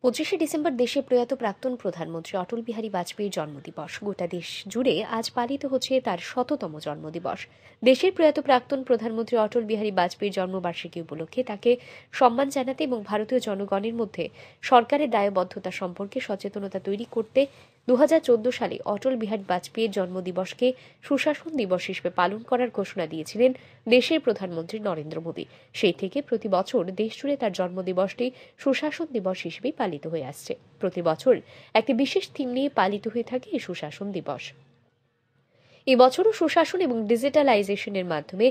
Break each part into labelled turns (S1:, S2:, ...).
S1: 25শে December দেশে প্রয়াত প্রাক্তন প্রধানমন্ত্রী অটল বিহারী বাজপেয়ীর জন্মদিবস। গোটা দেশ জুড়ে আজ পালিত হচ্ছে তার 100তম জন্মদিবস। দেশের প্রয়াত প্রাক্তন প্রধানমন্ত্রী অটল বিহারী বাজপেয়ীর জন্মবার্ষিকী উপলক্ষে তাকে সম্মান জানাতে এবং ভারতীয় জনগণের মধ্যে সরকারের দায়বদ্ধতা সম্পর্কে সচেতনতা তৈরি করতে 2014 সালে অটল বিহারী বাজপেয়ীর জন্মদিবসকে সুশাসন দিবস হিসেবে পালন করার ঘোষণা দিয়েছিলেন দেশের প্রধানমন্ত্রী নরেন্দ্র মোদী। সেই থেকে প্রতি বছর দেশজুড়ে তার জন্মদিবসটি সুশাসন দিবস হিসেবে পালিত হয়ে আসছে। প্রতি বছর একটি বিশেষ থিম নিয়ে পালিত হয়ে থাকে এই সুশাসন দিবস। এবছরও সুশাসন এবং ডিজিটালাইজেশনের মাধ্যমে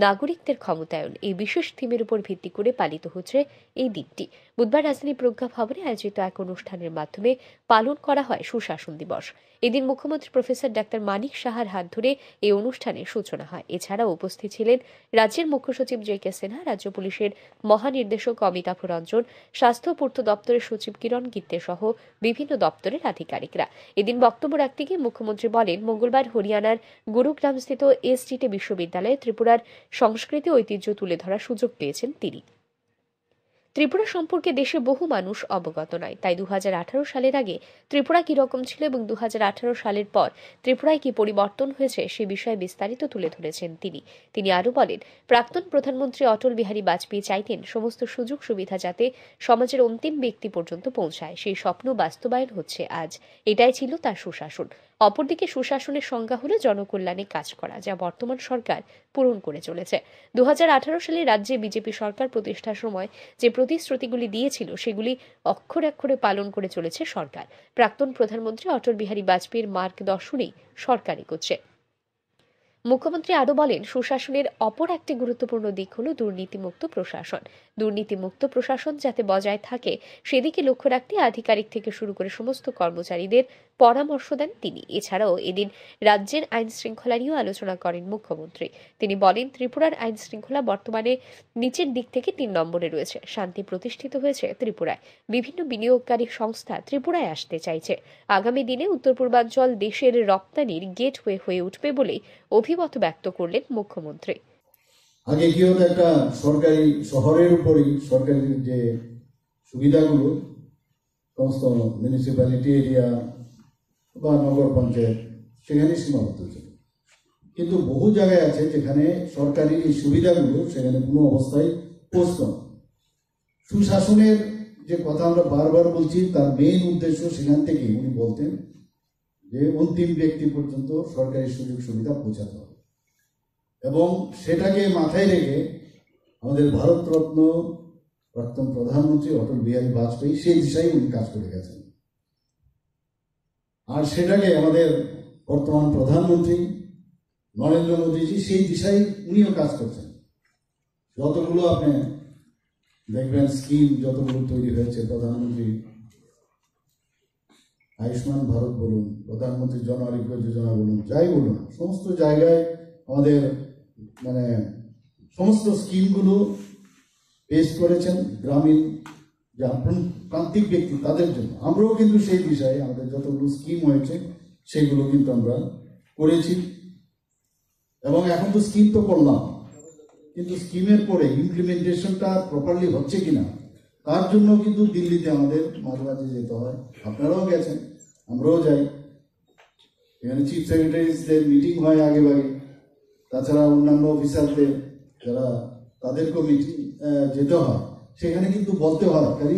S1: নাগরিকদের ক্ষমতায়ন এই বিশেষ থিমের উপর ভিত্তি করে পালিত হচ্ছে এই দিনটি। বুধবার রাজধানী প্রজ্ঞা ভবনে আয়োজিত এক অনুষ্ঠানের মাধ্যমে পালন করা হয় সুশাসন দিবস। এদিন মুখ্যমন্ত্রী প্রফেসর ডাক্তার মানিক সাহার হাত ধরে এই অনুষ্ঠানের সূচনা হয়। এছাড়াও উপস্থিত ছিলেন রাজ্যের মুখ্য সচিব জে.কে. সিনহা, রাজ্য পুলিশের মহানির্দেশক অমিতাভ রঞ্জন, স্বাস্থ্য পূর্ত দপ্তরের সচিব কিরণ গিত্তে সহ বিভিন্ন দপ্তরের আধিকারিকরা। এদিন বক্তব্য রাখতে গিয়ে মুখ্যমন্ত্রী বলেন, মঙ্গলবার হরিয়ানার গুরুগ্রামস্থিত এসটিটি বিশ্ববিদ্যালয়ে ত্রিপুরার সংস্কৃতি ঐতিহ্য তুলে ধরার সুযোগ পেয়েছেন তিনি। ত্রিপুরা সম্পর্কে দেশে বহু মানুষ অবগত নয়, তাই 2018 সালের আগে ত্রিপুরা কি রকম ছিল এবং 2018 সালের পর ত্রিপুরায় কি পরিবর্তন হয়েছে সে বিষয়ে বিস্তারিত তুলে ধরেছেন তিনি আরও বলেন, প্রাক্তন প্রধানমন্ত্রী অটল বিহারী বাজপেয়ী চাইতেন সমস্ত সুযোগ সুবিধা যাতে সমাজের অন্তিম ব্যক্তি পর্যন্ত পৌঁছায়। সেই স্বপ্ন বাস্তবায়ন হচ্ছে আজ। এটাই ছিল তার সুশাসন। অপরদিকে সুশাসনের সংজ্ঞা হল জনকল্যাণে কাজ করা, যা বর্তমান সরকার পূরণ করে চলেছে। 2018 সালে রাজ্যে বিজেপি সরকার প্রতিষ্ঠার সময় যে প্রতিশ্রুতিগুলি দিয়েছিল সেগুলি অক্ষরে অক্ষরে পালন করে চলেছে সরকার। প্রাক্তন প্রধানমন্ত্রী অটল বিহারী বাজপেয়ীর মার্গদর্শনেই সরকার এগোচ্ছে। মুখ্যমন্ত্রী আরও বলেন, সুশাসনের অপর একটি গুরুত্বপূর্ণ দিক হল দুর্নীতিমুক্ত প্রশাসন। দুর্নীতিমুক্ত প্রশাসন যাতে বজায় থাকে সেদিকে লক্ষ্য রাখতে আধিকারিক থেকে শুরু করে সমস্ত কর্মচারীদের পরামর্শ দেন তিনি। এছাড়াও এদিন রাজ্যের আইন শৃঙ্খলা নিয়েও আলোচনা করেন মুখ্যমন্ত্রী। তিনি বলেন, ত্রিপুরার আইন শৃঙ্খলা বর্তমানে নিচের দিক থেকে 3 নম্বরে রয়েছে। শান্তি প্রতিষ্ঠিত হয়েছে ত্রিপুরায়। বিভিন্ন বিনিয়োগকারী সংস্থা ত্রিপুরায় আসতে চাইছে। আগামী দিনে উত্তর পূর্বাঞ্চল দেশের রপ্তানির গেটওয়ে হয়ে উঠবে বলেই অভিমত ব্যক্ত করলেন মুখ্যমন্ত্রী।
S2: আগে কি হতো, একটা সরকারি শহরের উপরই সরকারি যে সুবিধাগুলো সমস্ত মিউনিসিপ্যালিটি এরিয়া বা নগর পঞ্চায়েত সেখানে সীমাবদ্ধ ছিল, কিন্তু বহু জায়গায় আছে যেখানে সরকারি এই সুবিধাগুলো সেখানে কোনো অবস্থায় পৌঁছত না। সুশাসনের যে কথা আমরা বারবার বলছি, তার মেইন উদ্দেশ্য সেখান থেকে উনি বলতেন যে অন্তিম ব্যক্তি পর্যন্ত সরকারি সুযোগ সুবিধা পৌঁছাতে হবে, এবং সেটাকে মাথায় রেখে আমাদের ভারতরত্ন প্রাক্তন প্রধানমন্ত্রী অটল বিহারী বাজপেয়ী সেই দিশায় উনি কাজ করে গেছেন। আর সেটাকে আমাদের বর্তমান প্রধানমন্ত্রী নরেন্দ্র মোদীজি সেই দিশায় উনিও কাজ করছেন। যতগুলো আপনি দেখবেন স্কিম যতগুলো তৈরি হয়েছে, প্রধানমন্ত্রী আয়ুষ্মান ভারত বলুন, প্রধানমন্ত্রী জন আরোগ্য যোজনা বলুন, যাই বলুন, সমস্ত জায়গায় আমাদের সমস্ত স্কিমগুলো পেশ করেছেন গ্রামীণ যে প্রান্তিক ব্যক্তি তাদের জন্য। আমরাও কিন্তু সেই বিষয়ে আমাদের যতগুলো স্কিম হয়েছে সেগুলো কিন্তু আমরা করেছি, এবং এখন তো স্কিম তো করলাম, কিন্তু স্কিমের পরে ইমপ্লিমেন্টেশনটা প্রপারলি হচ্ছে কিনা তার জন্য কিন্তু দিল্লিতে আমাদের মাঝে মাঝে যেতে হয়। আপনারাও গেছেন, আমরাও যাই, এখানে চিফ সেক্রেটারিজদের মিটিং হয় আগে ভাগে, তাছাড়া অন্যান্য অফিসারদের যারা তাদেরকেও মিটিং যেতে হয়, সেখানে কিন্তু বলতে হয়, খালি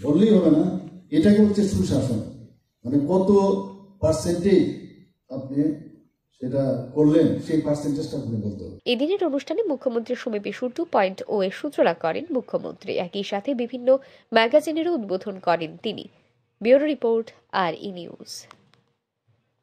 S2: বললেই হবে না, এটাকে হচ্ছে সুশাসন, কত পার্সেন্টেজ আপনি সেটা করলেন সেই পার্সেন্টেজটা আপনি বলতে হবে।
S1: এদিনের অনুষ্ঠানে মুখ্যমন্ত্রী সমীপেশু 2.0 এর সূচনা করেন মুখ্যমন্ত্রী। একই সাথে বিভিন্ন ম্যাগাজিনেরও উদ্বোধন করেন তিনি। Bureau report, RE news.